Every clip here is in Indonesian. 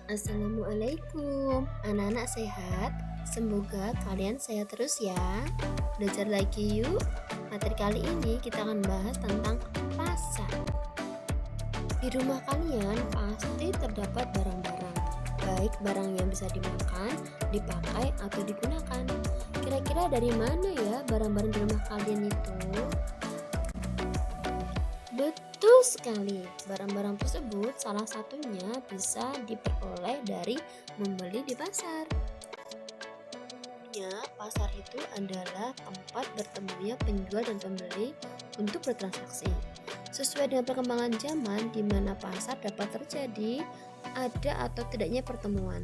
Assalamualaikum, anak-anak sehat. Semoga kalian sehat terus ya. Belajar lagi yuk. Materi kali ini kita akan bahas tentang pasar. Di rumah kalian pasti terdapat barang-barang, baik barang yang bisa dimakan, dipakai, atau digunakan. Kira-kira dari mana ya barang-barang di rumah kalian itu? Betul sekali, barang-barang tersebut salah satunya bisa diperoleh dari membeli di pasar. Pasar itu adalah tempat bertemunya penjual dan pembeli untuk bertransaksi. Sesuai dengan perkembangan zaman di mana pasar dapat terjadi, ada atau tidaknya pertemuan.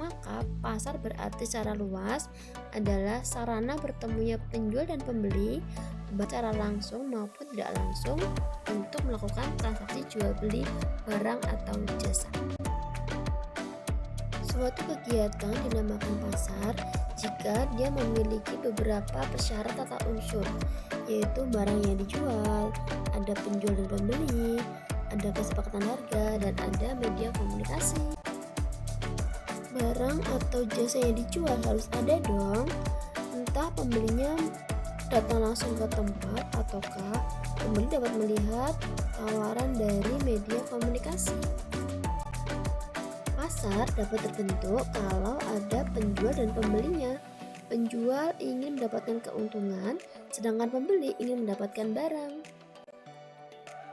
Maka pasar berarti secara luas adalah sarana bertemunya penjual dan pembeli secara langsung maupun tidak langsung untuk melakukan transaksi jual beli barang atau jasa. Suatu kegiatan dinamakan pasar jika dia memiliki beberapa persyarat atau unsur, yaitu barang yang dijual, ada penjual dan pembeli, ada kesepakatan harga, dan ada media komunikasi. Barang atau jasa yang dijual harus ada dong, entah pembelinya datang langsung ke tempat ataukah pembeli dapat melihat tawaran dari media komunikasi. Pasar dapat terbentuk kalau ada penjual dan pembelinya. Penjual ingin mendapatkan keuntungan, sedangkan pembeli ingin mendapatkan barang.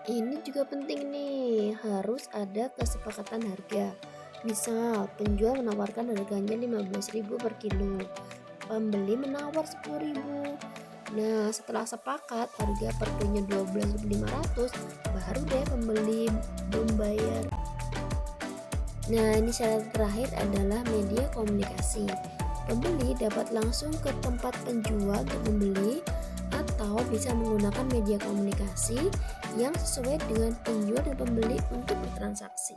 Ini juga penting nih, harus ada kesepakatan harga. Misal, penjual menawarkan harganya 15.000 per kilo, pembeli menawar 10.000. Nah, setelah sepakat harga per kilonya 12.500, baru deh pembeli membayar. Nah, ini syarat terakhir adalah media komunikasi. Pembeli dapat langsung ke tempat penjual untuk membeli atau bisa menggunakan media komunikasi yang sesuai dengan penjual dan pembeli untuk bertransaksi.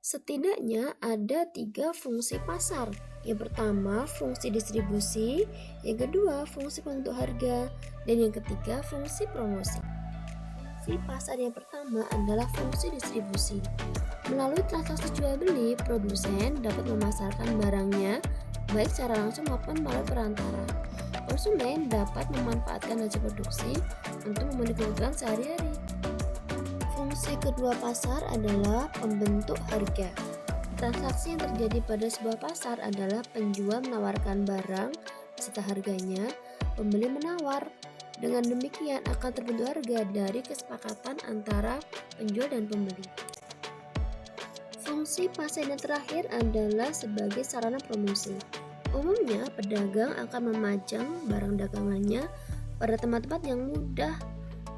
Setidaknya ada 3 fungsi pasar. Yang pertama, fungsi distribusi, yang kedua, fungsi penentu harga, dan yang ketiga, fungsi promosi. Fungsi pasar yang pertama adalah fungsi distribusi. Melalui transaksi jual beli, produsen dapat memasarkan barangnya baik secara langsung maupun melalui perantara. Konsumen dapat memanfaatkan hasil produksi untuk memenuhi kebutuhan sehari-hari. Fungsi kedua pasar adalah pembentuk harga. Transaksi yang terjadi pada sebuah pasar adalah penjual menawarkan barang beserta harganya, pembeli menawar. Dengan demikian akan terbentuk harga dari kesepakatan antara penjual dan pembeli. Fungsi pasar yang terakhir adalah sebagai sarana promosi. Umumnya pedagang akan memajang barang dagangannya pada tempat-tempat yang mudah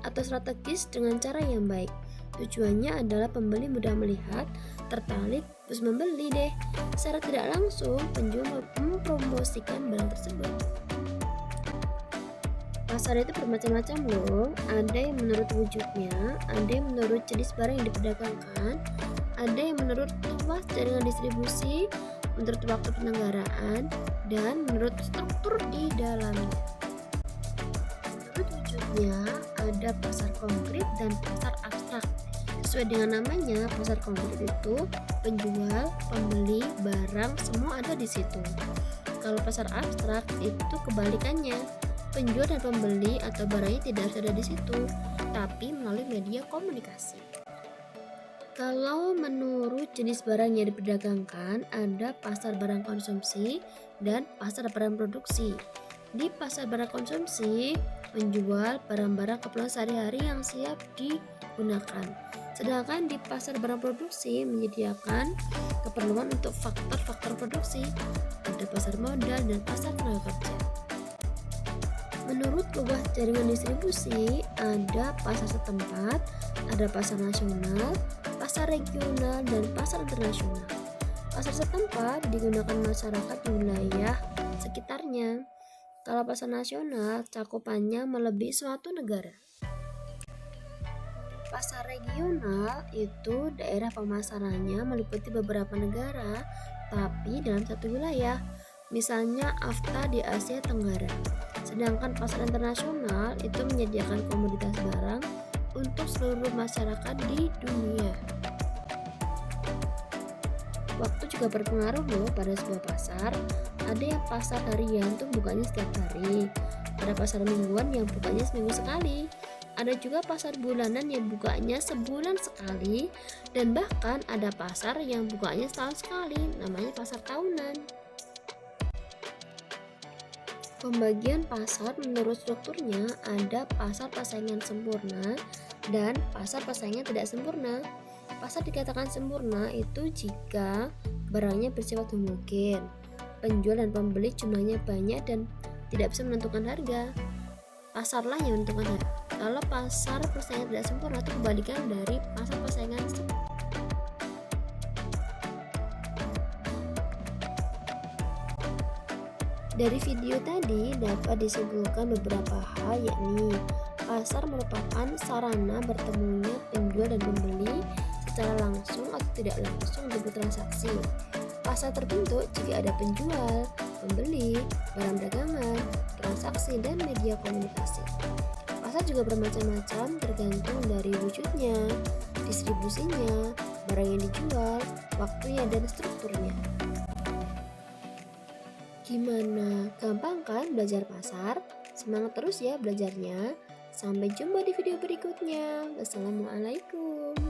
atau strategis dengan cara yang baik. Tujuannya adalah pembeli mudah melihat, tertarik, terus membeli deh. Secara tidak langsung, penjual mempromosikan barang tersebut. Pasar itu bermacam-macam loh. Ada yang menurut wujudnya, ada yang menurut jenis barang yang diperdagangkan, ada yang menurut luas jaringan distribusi, menurut waktu penyelenggaraan, dan menurut struktur di dalamnya. Menurut wujudnya, ada pasar konkret dan pasar abstrak. Sesuai dengan namanya, pasar konkret itu penjual, pembeli, barang semua ada di situ. Kalau pasar abstrak itu kebalikannya, penjual dan pembeli atau barangnya tidak harus ada di situ, tapi melalui media komunikasi. Kalau menurut jenis barang yang diperdagangkan, ada pasar barang konsumsi dan pasar barang produksi. Di pasar barang konsumsi, menjual barang-barang keperluan sehari-hari yang siap digunakan. Sedangkan di pasar barang produksi menyediakan keperluan untuk faktor-faktor produksi. Ada pasar modal dan pasar tenaga kerja. Menurut luas jaringan distribusi, ada pasar setempat, ada pasar nasional, pasar regional, dan pasar internasional. Pasar setempat digunakan masyarakat di wilayah sekitarnya. Kalau pasar nasional, cakupannya melebihi suatu negara. Pasar regional itu daerah pemasarannya meliputi beberapa negara, tapi dalam satu wilayah, misalnya AFTA di Asia Tenggara. Sedangkan pasar internasional itu menyediakan komoditas barang untuk seluruh masyarakat di dunia. Waktu juga berpengaruh loh pada sebuah pasar. Ada yang pasar harian tuh bukanya setiap hari. Ada pasar mingguan yang bukanya seminggu sekali. Ada juga pasar bulanan yang bukanya sebulan sekali. Dan bahkan ada pasar yang bukanya setahun sekali, namanya pasar tahunan. Pembagian pasar menurut strukturnya ada pasar persaingan sempurna dan pasar persaingan tidak sempurna. Pasar dikatakan sempurna itu jika barangnya bersifat homogen, penjual dan pembeli jumlahnya banyak dan tidak bisa menentukan harga. Pasarlah yang menentukan harga. Kalau pasar persaingan tidak sempurna itu kebalikan dari pasar persaingan sempurna. Dari video tadi dapat disimpulkan beberapa hal, yakni pasar merupakan sarana bertemunya penjual dan pembeli secara langsung atau tidak langsung untuk bertransaksi. Pasar terbentuk jika ada penjual, pembeli, barang dagangan, transaksi, dan media komunikasi. Pasar juga bermacam-macam tergantung dari wujudnya, distribusinya, barang yang dijual, waktunya, dan strukturnya. Gimana? Gampang kan belajar pasar? Semangat terus ya belajarnya. Sampai jumpa di video berikutnya. Wassalamualaikum.